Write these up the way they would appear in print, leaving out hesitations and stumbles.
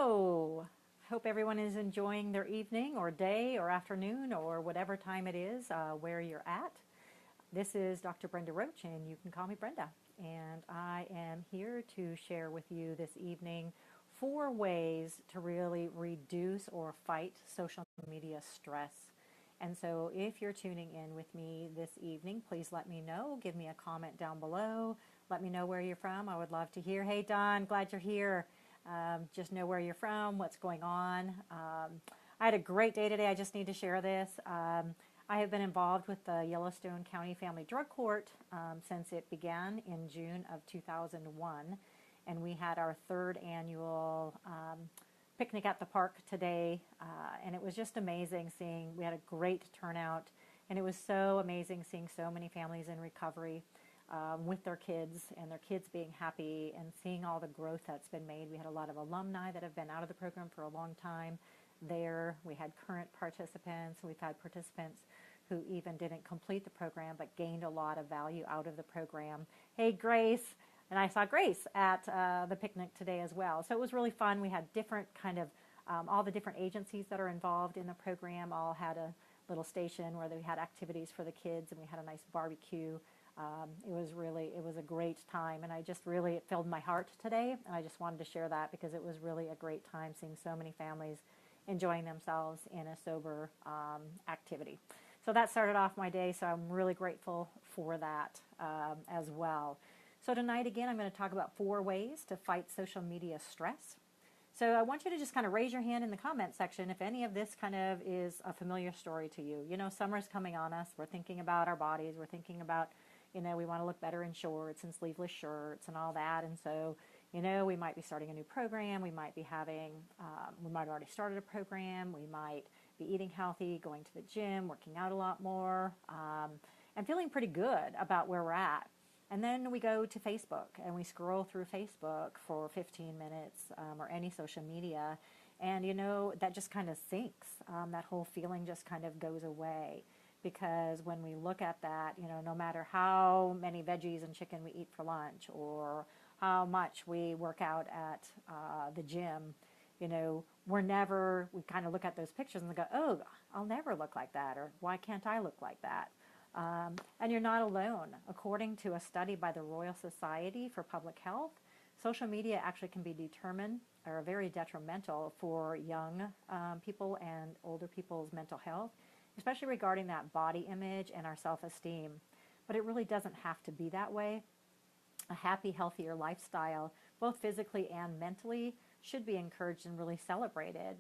Hello. Hope everyone is enjoying their evening or day or afternoon or whatever time it is where you're at. This is Dr. Brenda Roach, and you can call me Brenda. And I am here to share with you this evening 4 ways to really reduce or fight social media stress. And so if you're tuning in with me this evening, please let me know. Give me a comment down below. Let me know where you're from. I would love to hear. Hey, Don, glad you're here. Just know where you're from, what's going on. I had a great day today. I just need to share this. I have been involved with the Yellowstone County Family Drug Court since it began in June of 2001. And we had our 3rd annual picnic at the park today. And it was just amazing seeing, we had a great turnout. And it was so amazing seeing so many families in recovery. With their kids and their kids being happy and seeing all the growth that's been made. We had a lot of alumni that have been out of the program for a long time there. We had current participants. We've had participants who even didn't complete the program but gained a lot of value out of the program. Hey, Grace. And I saw Grace at the picnic today as well. So it was really fun. We had different kind of, all the different agencies that are involved in the program all had a little station where they had activities for the kids, and we had a nice barbecue. It was a great time, and it filled my heart today, and I just wanted to share that because it was really a great time seeing so many families enjoying themselves in a sober activity. So that started off my day, so I'm really grateful for that as well. So tonight, again, I'm going to talk about 4 ways to fight social media stress. So I want you to just kind of raise your hand in the comment section if any of this kind of is a familiar story to you. You know, summer's coming on us. We're thinking about our bodies. We're thinking about, you know, we want to look better in shorts and sleeveless shirts and all that. And so, you know, we might be starting a new program. We might be we might have already started a program. We might be eating healthy, going to the gym, working out a lot more, and feeling pretty good about where we're at. And then we go to Facebook and we scroll through Facebook for 15 minutes or any social media. And, you know, that just kind of sinks. That whole feeling just kind of goes away. Because when we look at that, you know, no matter how many veggies and chicken we eat for lunch or how much we work out at the gym, you know, we kind of look at those pictures and go, oh, I'll never look like that, or why can't I look like that? And you're not alone. According to a study by the Royal Society for Public Health, social media actually can be very detrimental for young people and older people's mental health, especially regarding that body image and our self-esteem. But it really doesn't have to be that way. A happy, healthier lifestyle, both physically and mentally, should be encouraged and really celebrated.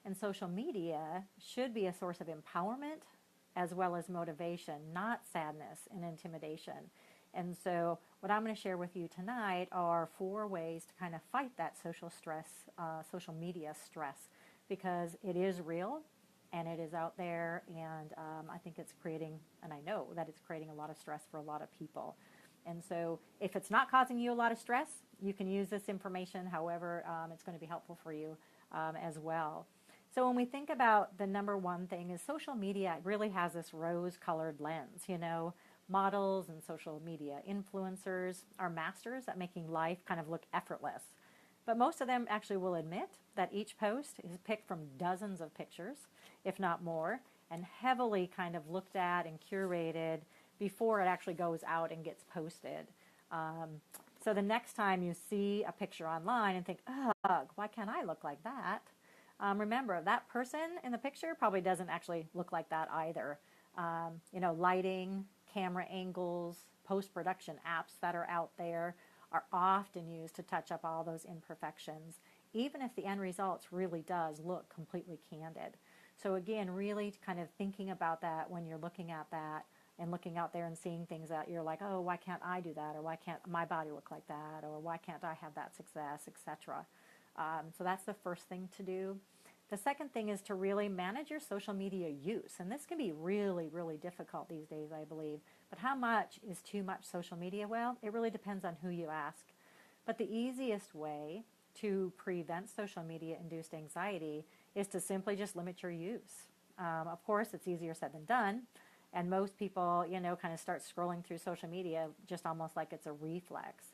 And social media should be a source of empowerment as well as motivation, not sadness and intimidation. And so what I'm going to share with you tonight are 4 ways to kind of fight that social media stress, because it is real and it is out there, and I think it's creating, and I know that it's creating a lot of stress for a lot of people. And so if it's not causing you a lot of stress, you can use this information however it's going to be helpful for you as well. So when we think about the number one thing is social media really has this rose-colored lens, you know. Models and social media influencers are masters at making life kind of look effortless. But most of them actually will admit that each post is picked from dozens of pictures, if not more, and heavily kind of looked at and curated before it actually goes out and gets posted. So the next time you see a picture online and think, ugh, why can't I look like that? Remember, that person in the picture probably doesn't actually look like that either. You know, lighting, camera angles, post-production apps that are out there are often used to touch up all those imperfections, even if the end results really does look completely candid. So again, really kind of thinking about that when you're looking at that and looking out there and seeing things that you're like, oh, why can't I do that? Or why can't my body look like that? Or why can't I have that success, etc. So that's the first thing to do. The second thing is to really manage your social media use. And this can be really, really difficult these days, I believe. But how much is too much social media? Well, it really depends on who you ask. But the easiest way to prevent social media-induced anxiety is to simply just limit your use. Of course, it's easier said than done. And most people, you know, kind of start scrolling through social media just almost like it's a reflex.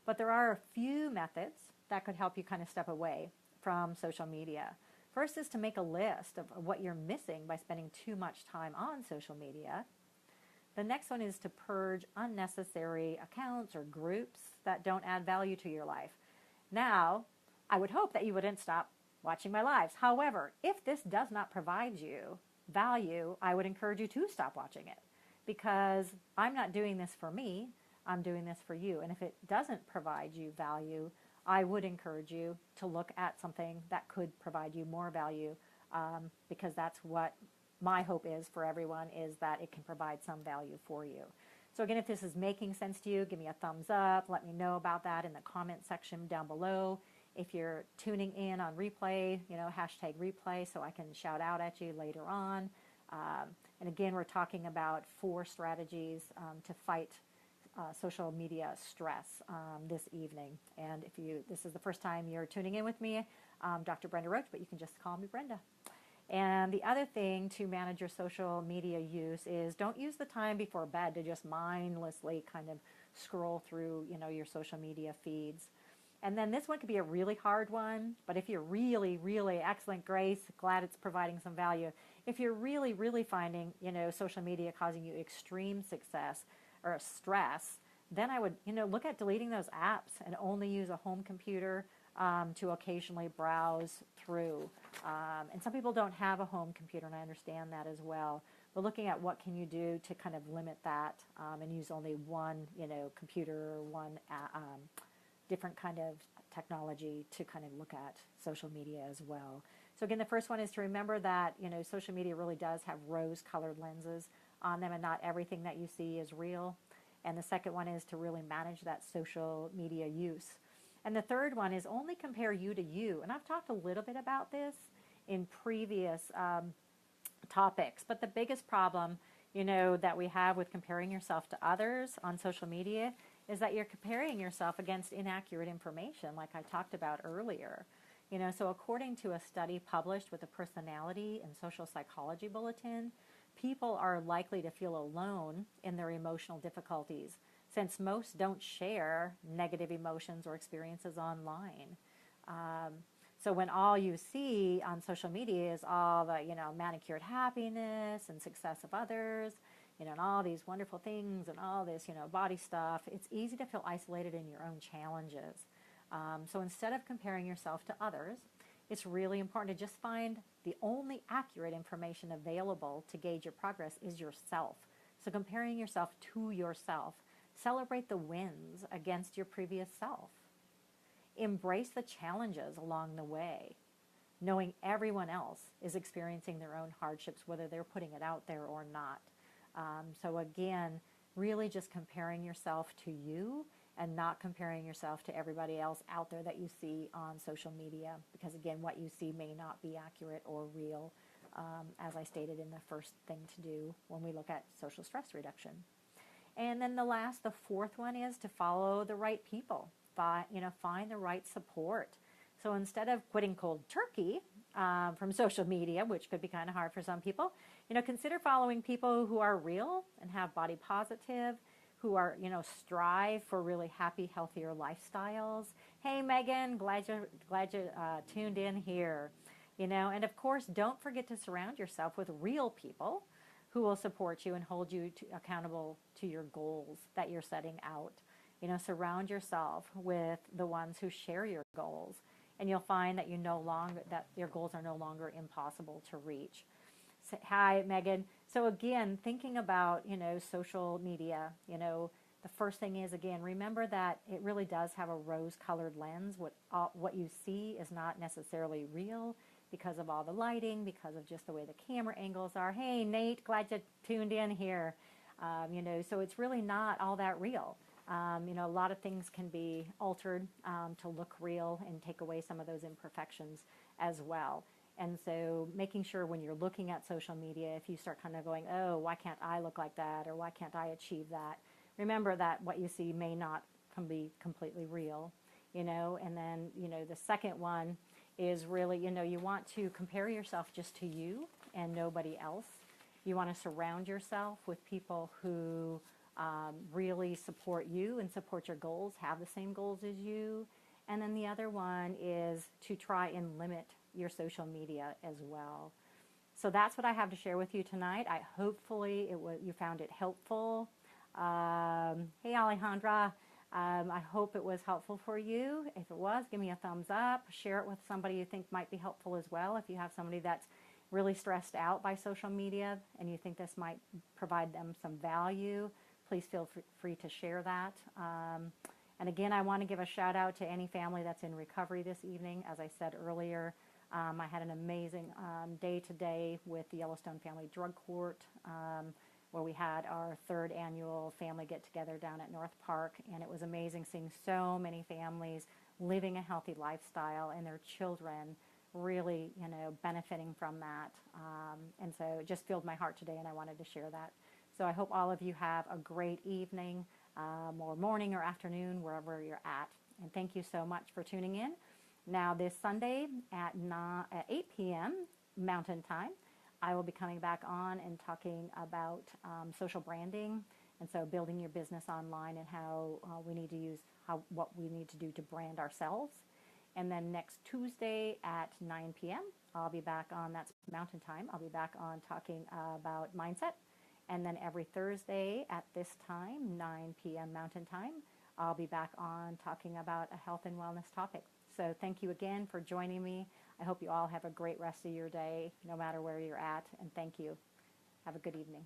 But there are a few methods that could help you kind of step away from social media. First is to make a list of what you're missing by spending too much time on social media. The next one is to purge unnecessary accounts or groups that don't add value to your life. Now, I would hope that you wouldn't stop watching my lives. However, if this does not provide you value, I would encourage you to stop watching it, because I'm not doing this for me, I'm doing this for you. And if it doesn't provide you value, I would encourage you to look at something that could provide you more value, because that's what my hope is for everyone, is that it can provide some value for you. So again, if this is making sense to you, give me a thumbs up. Let me know about that in the comment section down below. If you're tuning in on replay, hashtag replay, so I can shout out at you later on. And again, we're talking about 4 strategies to fight social media stress this evening. And if this is the first time you're tuning in with me, I'm Dr. Brenda Roach, but you can just call me Brenda. And the other thing to manage your social media use is don't use the time before bed to just mindlessly kind of scroll through, your social media feeds. And then this one could be a really hard one, but if you're really, really excellent, Grace, glad it's providing some value. If you're really, really finding, social media causing you extreme success or stress, then I would, look at deleting those apps and only use a home computer to occasionally browse through. And some people don't have a home computer, and I understand that as well. But looking at what can you do to kind of limit that and use only one, computer, one different kind of technology to kind of look at social media as well. So again, the first one is to remember that, social media really does have rose-colored lenses on them, and not everything that you see is real. And the second one is to really manage that social media use. And the third one is only compare you to you. And I've talked a little bit about this in previous topics, but the biggest problem, that we have with comparing yourself to others on social media is that you're comparing yourself against inaccurate information, like I talked about earlier. So according to a study published with the Personality and Social Psychology Bulletin, people are likely to feel alone in their emotional difficulties, since most don't share negative emotions or experiences online. So when all you see on social media is all the, manicured happiness and success of others, and all these wonderful things and all this, body stuff, it's easy to feel isolated in your own challenges. So instead of comparing yourself to others, it's really important to just find the only accurate information available to gauge your progress is yourself. So comparing yourself to yourself, celebrate the wins against your previous self. Embrace the challenges along the way, knowing everyone else is experiencing their own hardships, whether they're putting it out there or not. So again, really just comparing yourself to you and not comparing yourself to everybody else out there that you see on social media, because again, what you see may not be accurate or real, as I stated in the first thing to do when we look at social stress reduction. And then the fourth one is to follow the right people, find the right support. So instead of quitting cold turkey from social media, which could be kind of hard for some people, consider following people who are real and have body positive, who are, strive for really happy, healthier lifestyles. Hey, Megan, glad you tuned in here. And of course, don't forget to surround yourself with real people who will support you and hold you accountable to your goals that you're setting out. Surround yourself with the ones who share your goals, and you'll find that that your goals are no longer impossible to reach. Hi, Megan. So again, thinking about, social media, the first thing is, again, remember that it really does have a rose-colored lens. What you see is not necessarily real because of all the lighting, because of just the way the camera angles are. Hey, Nate, glad you tuned in here. So it's really not all that real. A lot of things can be altered to look real and take away some of those imperfections as well. And so making sure when you're looking at social media, if you start kind of going, oh, why can't I look like that? Or why can't I achieve that? Remember that what you see may not be completely real, And then, the second one is really, you want to compare yourself just to you and nobody else. You want to surround yourself with people who really support you and support your goals, have the same goals as you, And then the other one is to try and limit your social media as well. So that's what I have to share with you tonight. Hopefully you found it helpful. Hey Alejandra, I hope it was helpful for you. If it was, give me a thumbs up. Share it with somebody you think might be helpful as well. If you have somebody that's really stressed out by social media and you think this might provide them some value, please feel free to share that. And again, I want to give a shout out to any family that's in recovery this evening. As I said earlier, I had an amazing day today with the Yellowstone Family Drug Court, where we had our third annual family get-together down at North Park, and it was amazing seeing so many families living a healthy lifestyle and their children really, benefiting from that. And so it just filled my heart today, and I wanted to share that. So I hope all of you have a great evening, or morning or afternoon, wherever you're at. And thank you so much for tuning in. Now this Sunday at 8 p.m. Mountain Time, I will be coming back on and talking about social branding, and so building your business online and how what we need to do to brand ourselves. And then next Tuesday at 9 p.m., I'll be back on, that's Mountain Time, I'll be back on talking about mindset. And then every Thursday at this time, 9 p.m. Mountain Time, I'll be back on talking about a health and wellness topic. So thank you again for joining me. I hope you all have a great rest of your day, no matter where you're at, and thank you. Have a good evening.